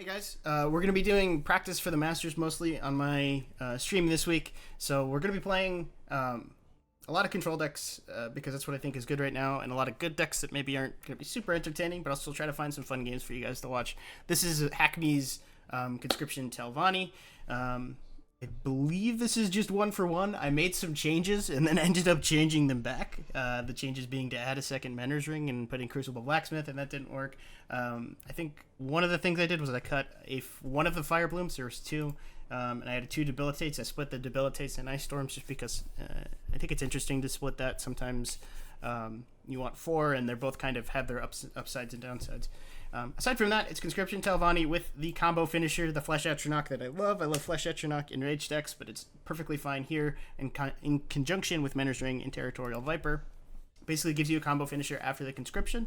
Hey guys, we're going to be doing practice for the Masters mostly on my stream this week. So we're going to be playing a lot of control decks because that's what I think is good right now, and a lot of good decks that maybe aren't going to be super entertaining, but I'll still try to find some fun games for you guys to watch. This is Hackney's Conscription Telvanni. I believe this is just one for one. I made some changes and then ended up changing them back. The changes being to add a second Menner's Ring and putting Crucible Blacksmith, and that didn't work. I think one of the things I did was I cut one of the Fire Blooms. There was two, and I had two Debilitates. I split the Debilitates and Ice Storms just because I think it's interesting to split that. Sometimes you want four, and they're both kind of have their upsides and downsides. Aside from that, it's Conscription Telvanni with the combo finisher, the Flesh Atronach that I love. I love Flesh Atronach in Rage decks, but it's perfectly fine here in conjunction with Menner's Ring and Territorial Viper. Basically gives you a combo finisher after the Conscription.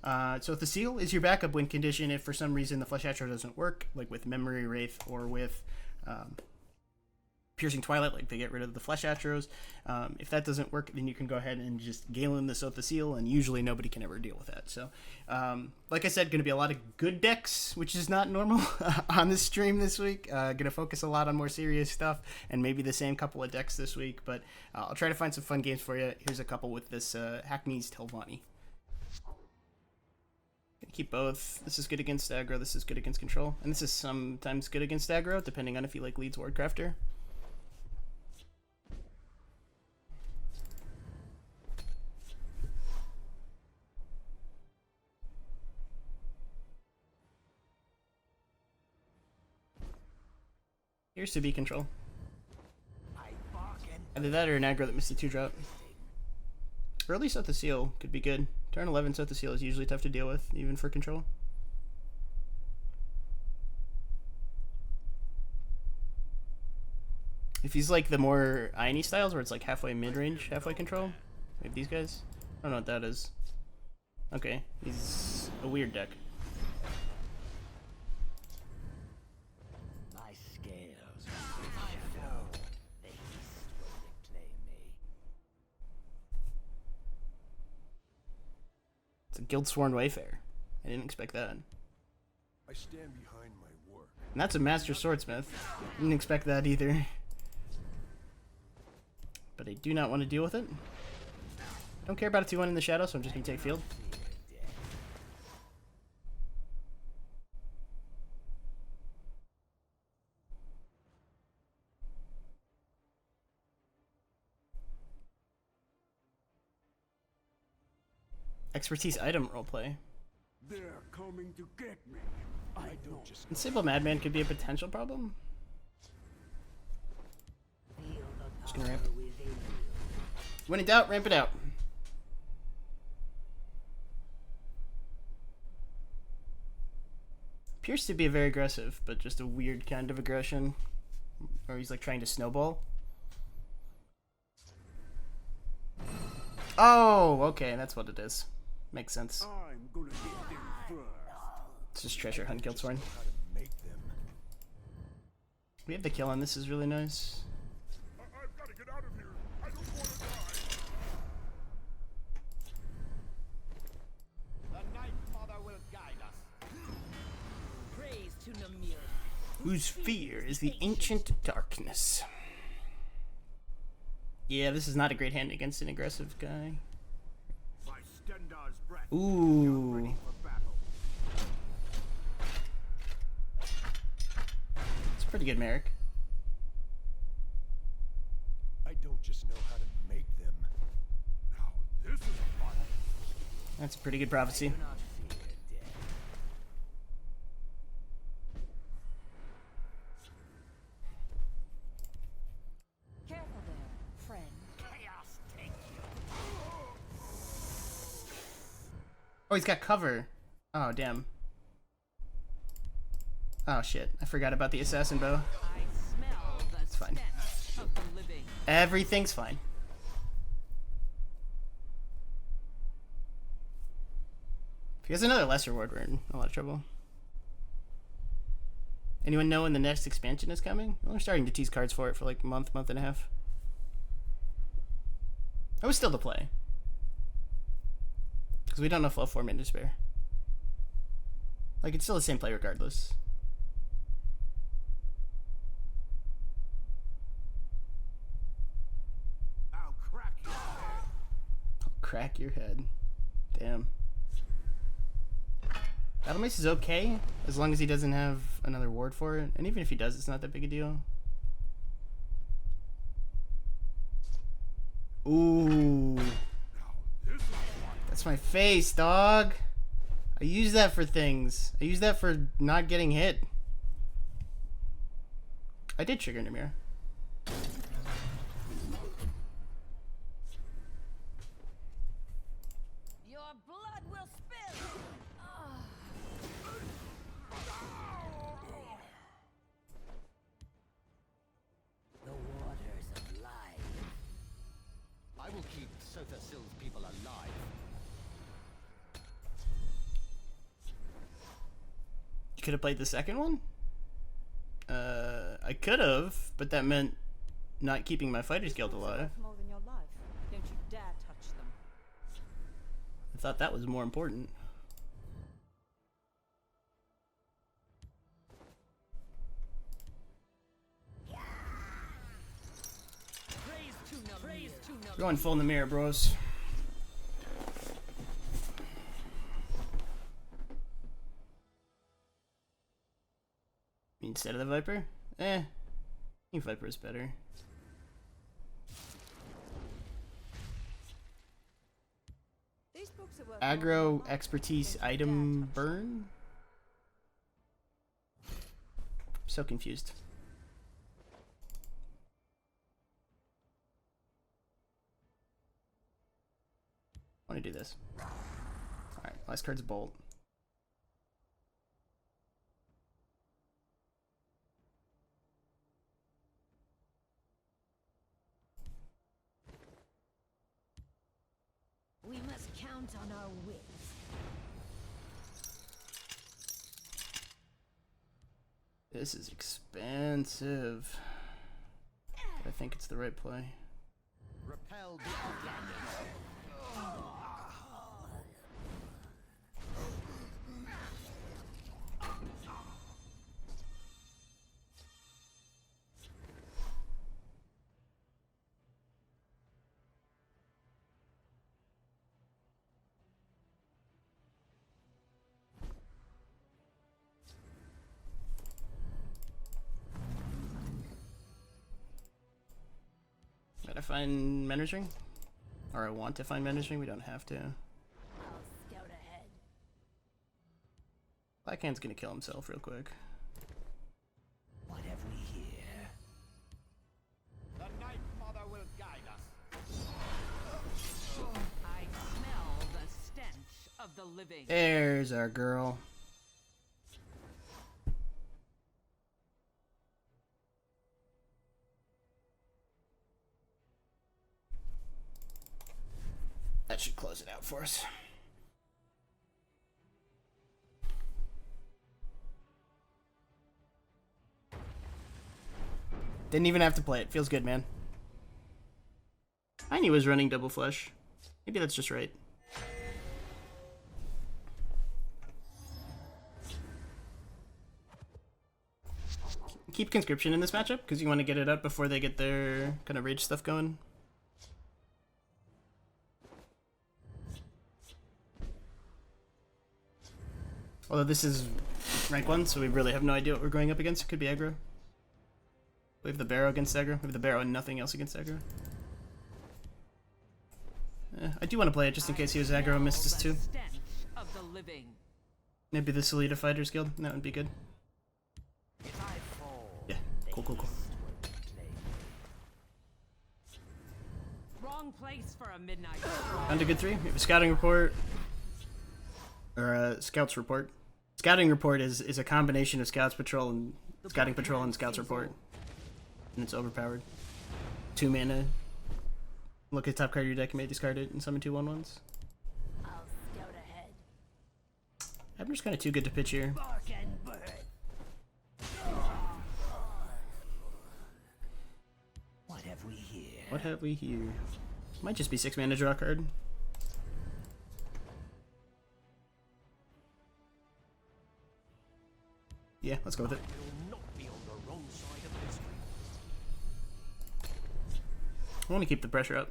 So the Seal is your backup win condition if for some reason the Flesh Atro doesn't work, like with Memory Wraith or with Piercing Twilight, like they get rid of the Flesh Atros. If that doesn't work, then you can go ahead and just Galen this out the Seal, and usually nobody can ever deal with that. So, like I said, going to be a lot of good decks, which is not normal on this stream this week. Going to focus a lot on more serious stuff, and maybe the same couple of decks this week, but I'll try to find some fun games for you. Here's a couple with this Hackney's Telvanni. Keep both. This is good against aggro, this is good against control, and this is sometimes good against aggro, depending on if you like Leeds Wardcrafter. Here's to be control. Either that or an aggro that missed the 2-drop. Early Soth the Seal could be good. Turn 11 Soth the Seal is usually tough to deal with, even for control. If he's like the more Iony styles, where it's like halfway mid-range, halfway control, like these guys. I don't know what that is. Okay, he's a weird deck. It's a Guildsworn Wayfarer. I didn't expect that. I stand behind my work. And that's a Master Swordsmith. Didn't expect that either. But I do not want to deal with it. Don't care about a 2-1 in the shadow, so I'm just going to take field. Expertise item roleplay. They're coming to get me. I don't just. Disable Madman could be a potential problem. Just gonna ramp. When in doubt, ramp it out. Appears to be very aggressive, but just a weird kind of aggression. Or he's like trying to snowball. Oh, okay, that's what it is. Makes sense. I'm gonna get them first. It's just treasure hunt Guildsworn. How to make them. We have the kill on this is really nice. I've got to get out of here. I don't want to die. The Night Mother will guide us. Praise to Namir. Whose fear is the ancient darkness. Yeah, this is not a great hand against an aggressive guy. By Stendar's breath. Ooh. Ready for battle. It's pretty good, Merrick. I don't just know how to make them. Now this is fun. That's a pretty good prophecy. Do not fear death. Careful there, friend. Chaos take you. Oh, he's got cover. Oh, damn. Oh, shit. I forgot about the assassin bow. I smell the fine. stench of the living. Everything's fine. If he has another lesser ward, we're in a lot of trouble. Anyone know when the next expansion is coming? Well, we're starting to tease cards for it for like a month and a half. I was still to play. Because we don't know if we'll have 4 men to spare. Like, it's still the same play regardless. crack your head. Damn. Battle Mace is okay, as long as he doesn't have another ward for it. And even if he does, it's not that big a deal. Ooh. That's my face, dog. I use that for things. I use that for not getting hit. I did trigger Namir. Your blood will spill. The waters of life. I will keep Sofa Sill's people alive. You could have played the second one? I could have, but that meant not keeping my Fighter's Guild alive. More than your life. Don't you dare touch them. I thought that was more important. We're going full in the mirror, bros. Instead of the Viper? I think Viper is better. These books are worth Aggro, expertise, item, burn? So confused. I want to do this. Alright, last card's Bolt. We must count on our wits. This is expensive. But I think it's the right play. Repel the outlanders. Gotta find Mentor's Ring? Or I want to find Mentor's Ring, we don't have to. I'll scout ahead. Blackhand's gonna kill himself real quick. What have we here? The Night Mother will guide us. I smell the stench of the living. There's our girl. That should close it out for us. Didn't even have to play it. Feels good, man. I knew he was running double flush. Maybe that's just right. Keep Conscription in this matchup because you want to get it up before they get their kind of rage stuff going. Although this is rank 1, so we really have no idea what we're going up against. It could be aggro. We have the Barrow against aggro. We have the Barrow and nothing else against aggro. I do want to play it just in case he was aggro and missed us too. Stench of the living. Maybe the Solita Fighters Guild. That would be good. Yeah, cool, cool, cool. Wrong place for a midnight. On to good 3. We have a scouting report. Or a scouts report. Scouting report is a combination of scouts patrol and scouting patrol and scouts report. And it's overpowered. 2 mana. Look at the top card of your deck, you may discard it and summon 2 1/1s. I'll scout ahead. Abner's kind of too good to pitch here. Bark and bird. What have we here? What have we here? Might just be 6 mana draw card. Yeah, let's go with it. Will not be on the wrong side of history. I want to keep the pressure up.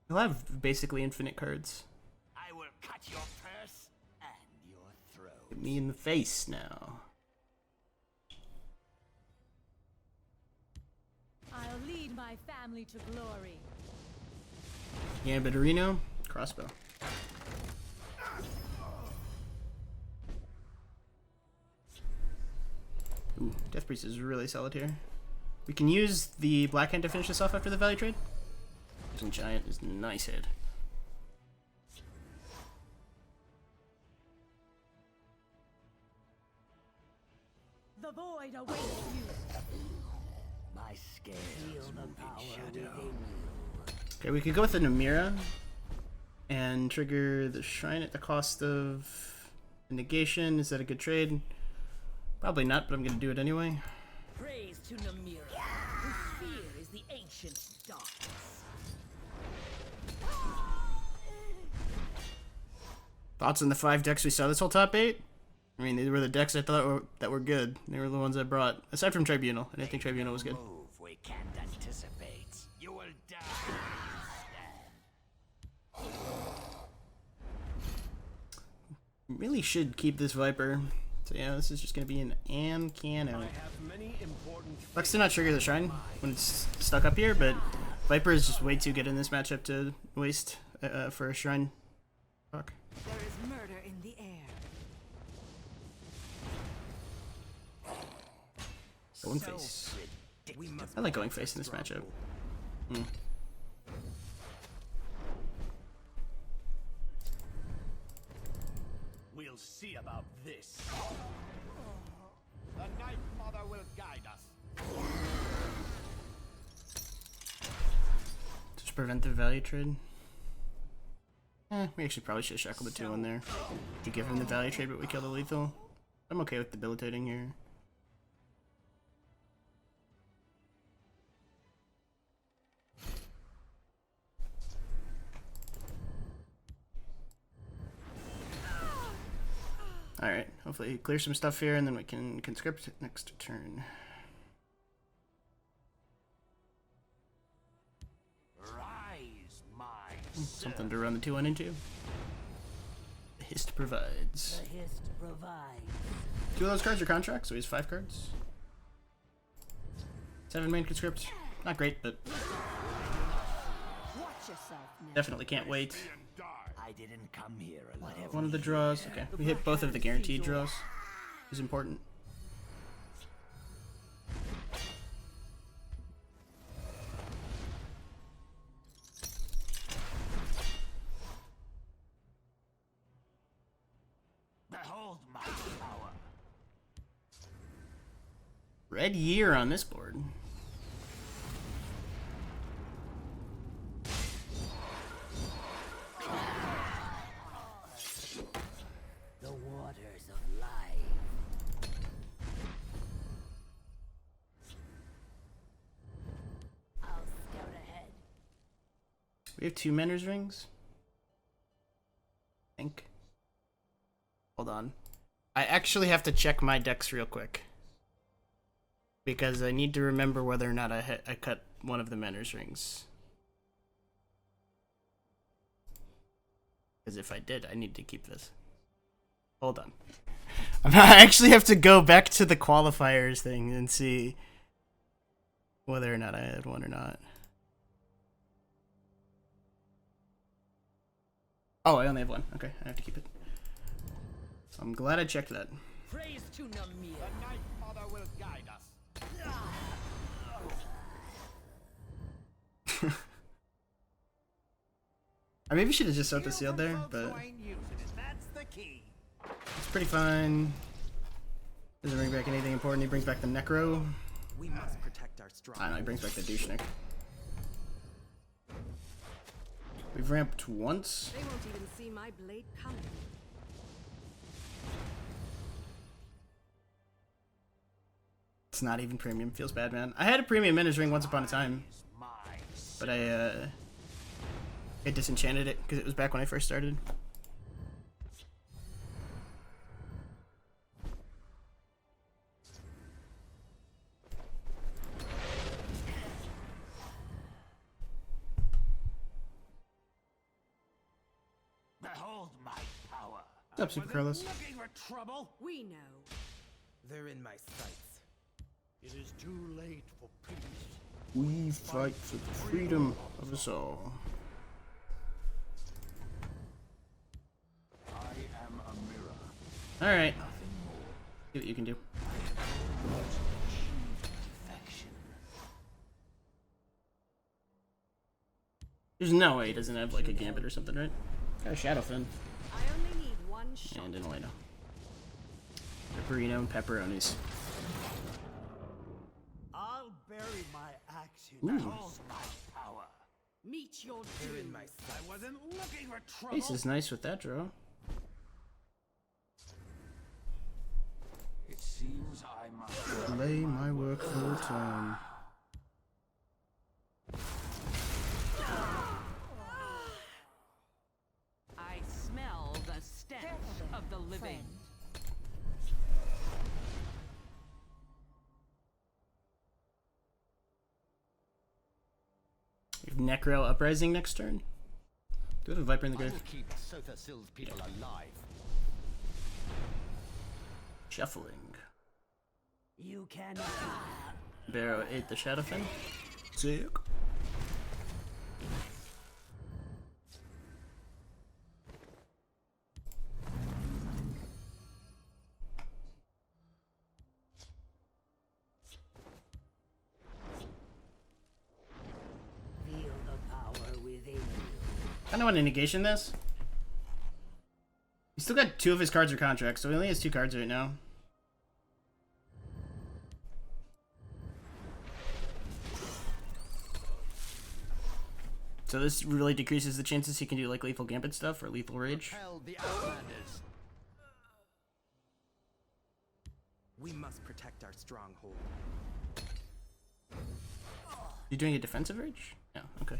He'll have basically infinite cards. I will cut your purse and your throat. Hit me in the face now. I'll lead my family to glory. Gambit crossbow. Ooh, Death Priest is really solid here. We can use the Black Hand to finish this off after the value trade. Using Giant is nice hit. The void awaits you. My scales will be shadow. Okay, we could go with the Namira and trigger the Shrine at the cost of a negation. Is that a good trade? Probably not, but I'm gonna do it anyway. Praise to Namira, whose fear is the ancient darkness. Thoughts on the 5 decks we saw this whole top 8? I mean, they were the decks I thought that were good. They were the ones I brought, aside from Tribunal. I didn't think Tribunal was good. Move we can't anticipate. You will die. Really should keep this Viper. So yeah, this is just gonna be an Amcano. I have many important Lux did not trigger the Shrine when it's stuck up here, but Viper is just way too good in this matchup to waste for a Shrine. Fuck. There is murder in the air. Going face. I like going face in this matchup. We'll see about this. The Night Mother will guide us. Just prevent the value trade. We actually probably should have shackled the 2 in there to give him the value trade, but we kill the lethal. I'm okay with debilitating here. Alright, hopefully clear some stuff here and then we can conscript next turn. Rise, my Something to run the 2-1 into. The Hist provides. The Hist provides. 2 of those cards are contracts, so he has 5 cards. 7 main conscript. Not great, but Watch yourself now. definitely can't wait. I didn't come here alone. One of the draws. Okay, we hit both of the guaranteed draws. Is important. Behold my power. Red Year on this board. The waters of life. I'll scout ahead. We have 2 Manners Rings. I think. Hold on. I actually have to check my decks real quick. Because I need to remember whether or not I cut one of the Manners Rings. Because if I did, I need to keep this. Hold on. I actually have to go back to the qualifiers thing and see whether or not I had one or not. Oh, I only have one. Okay, I have to keep it. So I'm glad I checked that. Praise to Namir. The Night Mother will guide us. I maybe should have just set the sealed there, but That's the key. it's pretty fine. Doesn't bring back anything important. He brings back the Necro. We must protect our strong. I don't know, he brings back the Douchnik. We've ramped once. They won't even see my blade coming. It's not even premium. Feels bad, man. I had a premium Manners Ring once upon a time, My but I disenchanted it because it was back when I first started. hold my power. What's up, Super Carlos? Looking for trouble. We know. They're in my sights. It is too late for peace. We fight for the freedom of us all. I am a mirror. Alright. See what you can do. There's no way he doesn't have like a gambit or something, right? Got a Shadowfin. I only need one shot. And an Elena. Pepperino and pepperonis. I'll bury my axe in Ooh. hold my power. Meet your They're in doom. my I sights. wasn't looking for trouble. Ace is nice with that draw. It seems I must. Lay my work full time. I smell the stench of the living. You have Necro Uprising next turn. Do we have a Viper in the I will grave? keep Sothasyl's people alive. Shuffling. You can. Barrow ate the Shadowfin. Sick. Feel the power within you. I don't want to negation this. He's still got 2 of his cards are contracts, so he only has 2 cards right now. So this really decreases the chances he can do like lethal gambit stuff or lethal rage. Hell, the Outlanders. We must protect our stronghold. You doing a defensive rage? Yeah, okay.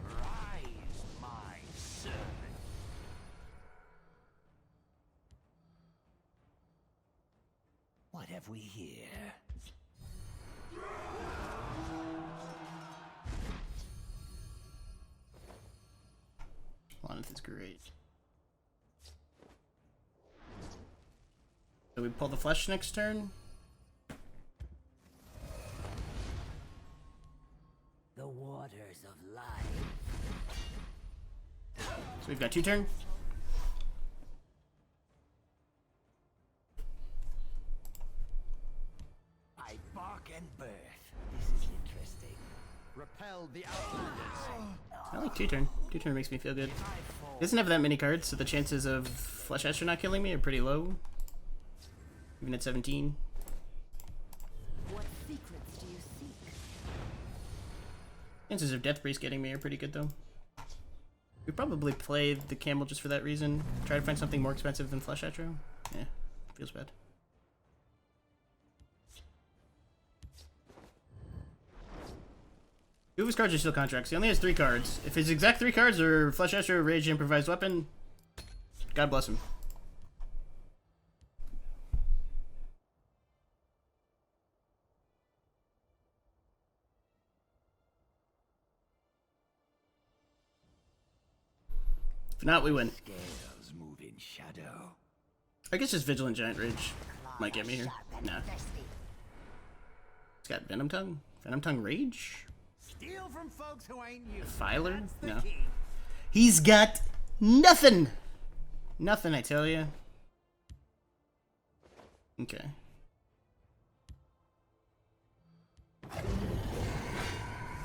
Rise, my servant. What have we here? Lonith is great. So we pull the flesh next turn. The waters of life. So we've got 2 turn. I bark and birth. This is interesting. Repel the Outlanders. I like 2 turn. 2 turn makes me feel good. He doesn't have that many cards, so the chances of Flesh Astronaut killing me are pretty low. Even at 17. What secrets do you seek? Chances of Death Priest getting me are pretty good though. We probably play the Camel just for that reason. Try to find something more expensive than Flesh Astro. Yeah, feels bad. Two of his cards are still contracts. He only has 3 cards. If his exact 3 cards are Flesh Astro, Rage, Improvised Weapon, God bless him. If not, we win. Scales move in shadow. I guess just Vigilant Giant Rage might get me here. Nah. It's got Venom Tongue? Venom Tongue Rage? Steal from folks who ain't you. Filer? That's the No. key. He's got nothing! Nothing, I tell ya. Okay.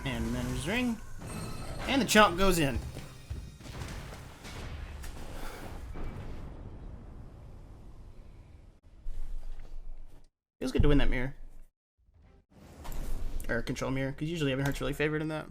And Manor's Ring. And the chomp goes in. Feels good to win that mirror. Or control mirror, because usually Evan Hart's really favored in that.